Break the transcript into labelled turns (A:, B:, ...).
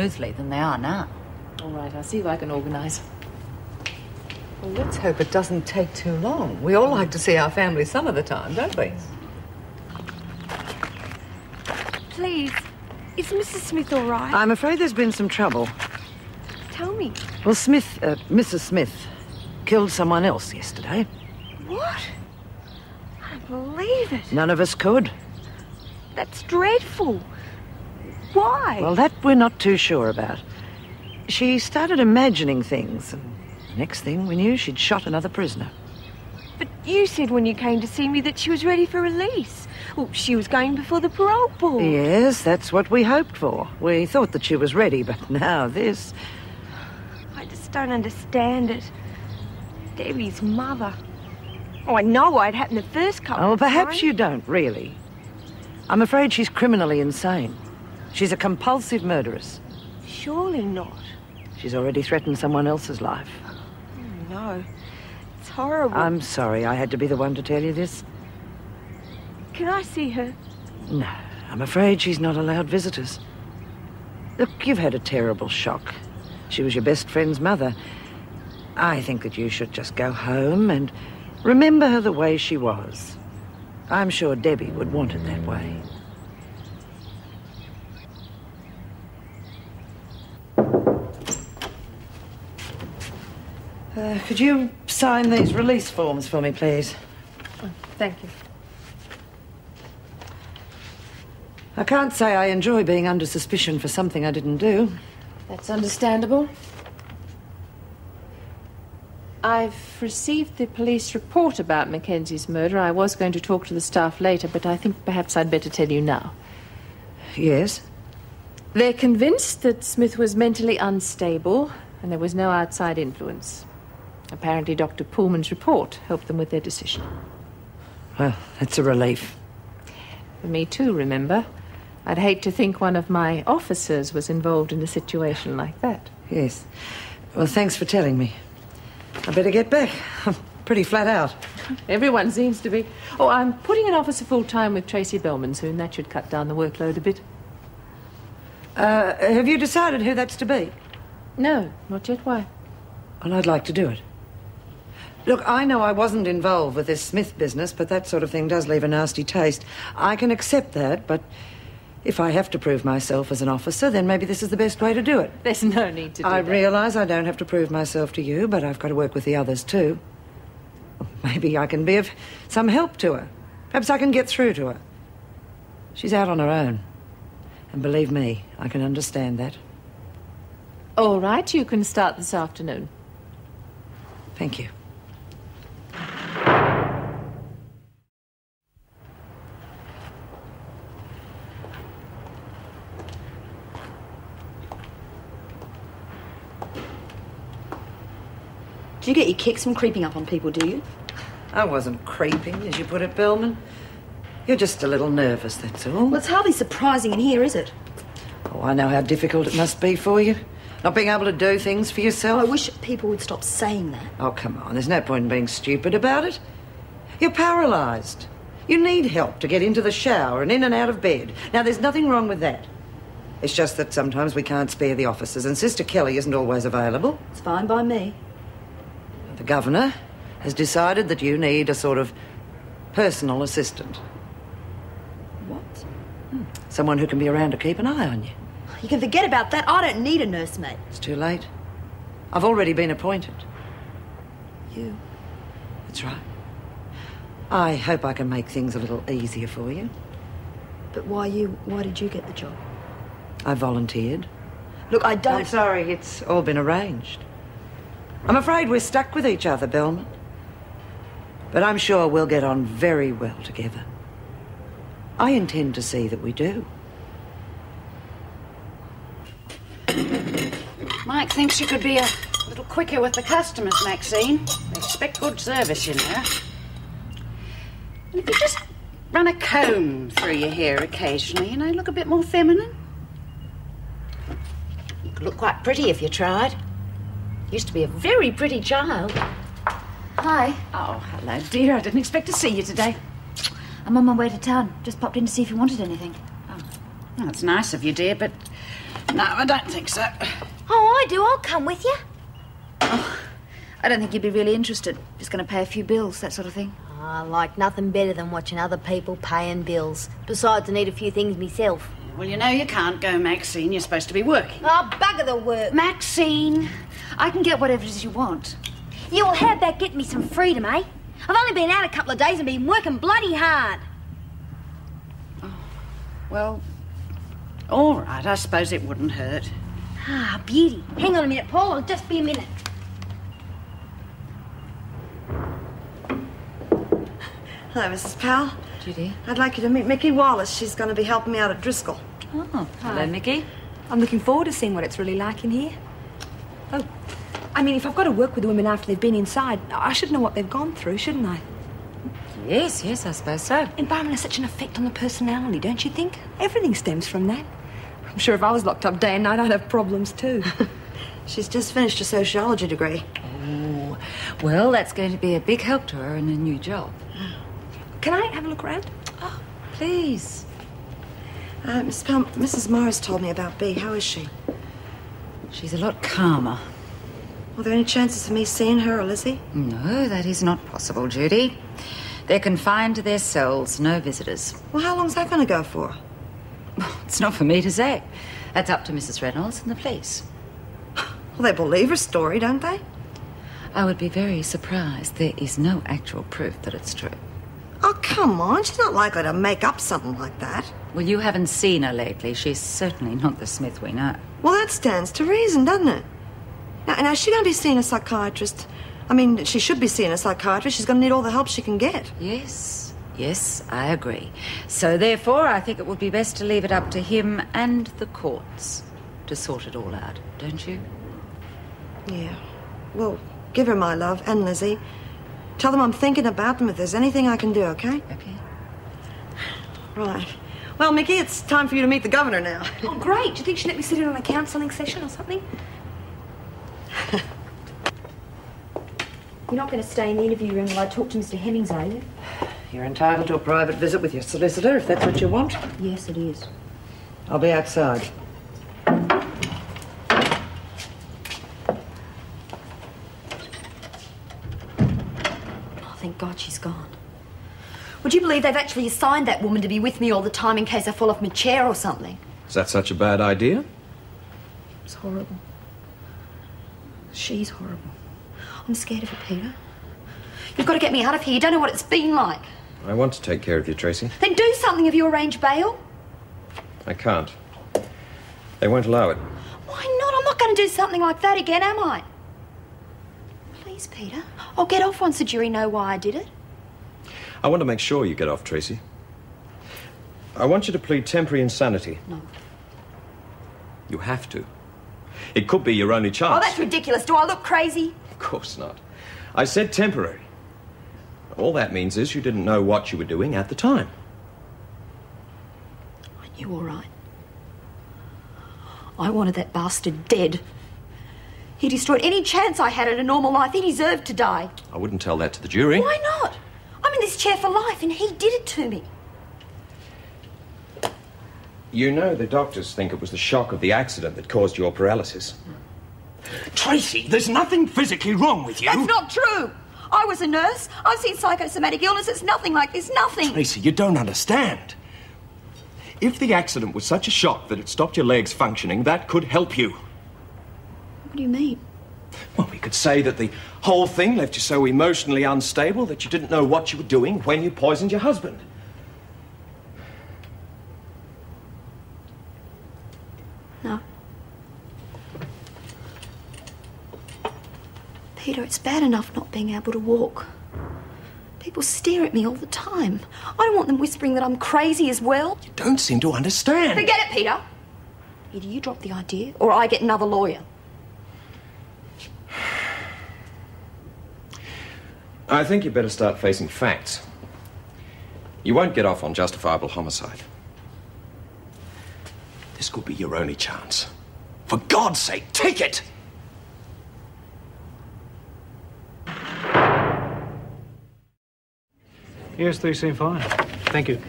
A: smoothly than they are now.
B: All right, I'll see if I can organise.
C: Well, let's hope it doesn't take too long. We all like to see our family some of the time, don't we?
D: Please, is Mrs. Smith all right?
E: I'm afraid there's been some trouble.
D: Tell me.
E: Well, Mrs. Smith killed someone else yesterday.
D: What? I don't believe it.
E: None of us could.
D: That's dreadful. Why?
E: Well, that we're not too sure about. She started imagining things, and the next thing we knew, she'd shot another prisoner.
D: But you said when you came to see me that she was ready for release. Well, she was going before the parole board.
E: Yes, that's what we hoped for. We thought that she was ready, but now this...
D: I just don't understand it. Debbie's mother. Oh, I know why it happened the first couple
E: Oh,
D: of
E: perhaps
D: times.
E: you don't, really. I'm afraid she's criminally insane. She's a compulsive murderess.
D: Surely not.
E: She's already threatened someone else's life.
D: Oh, no. It's horrible.
E: I'm sorry I had to be the one to tell you this.
D: Can I see her?
E: No, I'm afraid she's not allowed visitors. Look, you've had a terrible shock. She was your best friend's mother. I think that you should just go home and remember her the way she was. I'm sure Debbie would want it that way. Could you sign these release forms for me, please?
B: Oh, thank you.
E: I can't say I enjoy being under suspicion for something I didn't do.
B: That's understandable. I've received the police report about Mackenzie's murder. I was going to talk to the staff later, but I think perhaps I'd better tell you now.
E: Yes?
B: They're convinced that Smith was mentally unstable and there was no outside influence. Apparently Dr. Pullman's report helped them with their decision.
E: Well, that's a relief.
B: For me too, remember? I'd hate to think one of my officers was involved in a situation like that.
E: Yes. Well, thanks for telling me. I better get back. I'm pretty flat out.
B: Everyone seems to be. Oh, I'm putting an officer full-time with Tracy Bellman soon. That should cut down the workload a bit.
E: Have you decided who that's to be?
B: No, not yet. Why?
E: Well, I'd like to do it. Look, I know I wasn't involved with this Smith business, but that sort of thing does leave a nasty taste. I can accept that, but if I have to prove myself as an officer, then maybe this is the best way to do it.
B: There's no need to do that.
E: I realise I don't have to prove myself to you, but I've got to work with the others too. Maybe I can be of some help to her. Perhaps I can get through to her. She's out on her own. And believe me, I can understand that.
B: All right, you can start this afternoon.
E: Thank you.
F: Do you get your kicks from creeping up on people, do you?
E: I wasn't creeping, as you put it, Bellman. You're just a little nervous, that's all.
F: Well, it's hardly surprising in here, is it?
E: Oh, I know how difficult it must be for you. Not being able to do things for yourself.
F: I wish people would stop saying that.
E: Oh, come on. There's no point in being stupid about it. You're paralysed. You need help to get into the shower and in and out of bed. Now, there's nothing wrong with that. It's just that sometimes we can't spare the officers, and Sister Kelly isn't always available.
F: It's fine by me.
E: The Governor has decided that you need a sort of personal assistant.
F: What?
E: Someone who can be around to keep an eye on you.
F: You can forget about that. I don't need a nursemaid.
E: It's too late. I've already been appointed.
F: You?
E: That's right. I hope I can make things a little easier for you.
F: But why you? Why did you get the job?
E: I volunteered.
F: Look, I don't...
E: I'm sorry, it's all been arranged. I'm afraid we're stuck with each other, Bellman. But I'm sure we'll get on very well together. I intend to see that we do.
A: Mike thinks you could be a little quicker with the customers, Maxine. They expect good service, you know. And if you just run a comb through your hair occasionally, you know, look a bit more feminine. You could look quite pretty if you tried. Used to be a very pretty child.
G: Hi.
A: Oh, hello, dear. I didn't expect to see you today.
G: I'm on my way to town. Just popped in to see if you wanted anything.
A: Oh, that's nice of you, dear, but No, I don't think so.
G: Oh, I do. I'll come with you. Oh, I don't think you'd be really interested. Just going to pay a few bills, that sort of thing.
F: I like nothing better than watching other people paying bills. Besides, I need a few things myself.
A: Well, you know you can't go, Maxine. You're supposed to be working.
F: Oh, bugger the work.
G: Maxine, I can get whatever it is you want.
F: Yeah, well, how'd that get me some freedom, eh? I've only been out a couple of days and been working bloody hard.
A: Well, all right, I suppose it wouldn't hurt.
F: Ah, beauty. Hang on a minute, Paul. I'll just be a minute.
H: Hello, Mrs. Powell.
B: Judy.
H: I'd like you to meet Mickey Wallace. She's going to be helping me out at Driscoll.
B: Oh, hello, Mickey.
D: I'm looking forward to seeing what it's really like in here. Oh, I mean, if I've got to work with the women after they've been inside, I should know what they've gone through, shouldn't I?
B: Yes, I suppose so.
D: Environment has such an effect on the personality, don't you think? Everything stems from that. I'm sure if I was locked up day and night, I'd have problems too.
H: She's just finished a sociology degree.
B: Oh, well, that's going to be a big help to her in a new job.
D: Can I have a look around?
B: Oh, please.
H: Mrs. Powell, Mrs. Morris told me about Bea. How is she?
B: She's a lot calmer.
H: Are there any chances of me seeing her or Lizzie?
B: No, that is not possible, Judy. They're confined to their cells, no visitors.
H: Well, how long's that going to go for?
B: It's not for me to say. That's up to Mrs. Reynolds and the police.
H: Well, they believe her story, don't they?
B: I would be very surprised. There is no actual proof that it's true.
H: Oh, come on. She's not likely to make up something like that.
B: Well, you haven't seen her lately. She's certainly not the Smith we know.
H: Well, that stands to reason, doesn't it? Now, is she going to be seeing a psychiatrist? I mean, she should be seeing a psychiatrist. She's going to need all the help she can get.
B: Yes, I agree. So, therefore, I think it would be best to leave it up to him and the courts to sort it all out, don't you?
H: Yeah. Well, give her my love, and Lizzie. Tell them I'm thinking about them if there's anything I can do, okay?
B: Okay.
H: Right. Well, Mickey, it's time for you to meet the governor now.
D: Oh, great. Do you think she'd let me sit in on a counselling session or something? You're not going to stay in the interview room while I talk to Mr. Hemmings, are you?
E: You're entitled to a private visit with your solicitor if that's what you want.
D: Yes, it is.
E: I'll be outside.
F: Oh, thank God she's gone. Would you believe they've actually assigned that woman to be with me all the time in case I fall off my chair or something?
I: Is that such a bad idea?
F: It's horrible. She's horrible. I'm scared of her, Peter. You've got to get me out of here. You don't know what it's been like.
I: I want to take care of you, Tracy.
F: Then do something. Have you arranged bail?
I: I can't. They won't allow it.
F: Why not? I'm not going to do something like that again, am I? Please, Peter. I'll get off once the jury know why I did it.
I: I want to make sure you get off, Tracy. I want you to plead temporary insanity.
F: No.
I: You have to. It could be your only chance.
F: Oh, that's ridiculous. Do I look crazy?
I: Of course not. I said temporary. All that means is you didn't know what you were doing at the time.
F: I knew all right. I wanted that bastard dead. He destroyed any chance I had at a normal life. He deserved to die.
I: I wouldn't tell that to the jury.
F: Why not? I'm in this chair for life and he did it to me.
I: You know the doctors think it was the shock of the accident that caused your paralysis.
J: Tracy, there's nothing physically wrong with you.
F: That's not true. I was a nurse. I've seen psychosomatic illness. It's nothing like this. Nothing.
J: Tracy, you don't understand. If the accident was such a shock that it stopped your legs functioning, that could help you.
F: What do you mean?
I: Well, we could say that the whole thing left you so emotionally unstable that you didn't know what you were doing when you poisoned your husband.
F: No. Peter, it's bad enough not being able to walk. People stare at me all the time. I don't want them whispering that I'm crazy as well.
J: You don't seem to understand.
F: Forget it, Peter. Either you drop the idea or I get another lawyer.
I: I think you better start facing facts. You won't get off on justifiable homicide.
J: This could be your only chance. For God's sake, take it!
K: Yes, they seem fine. Thank you.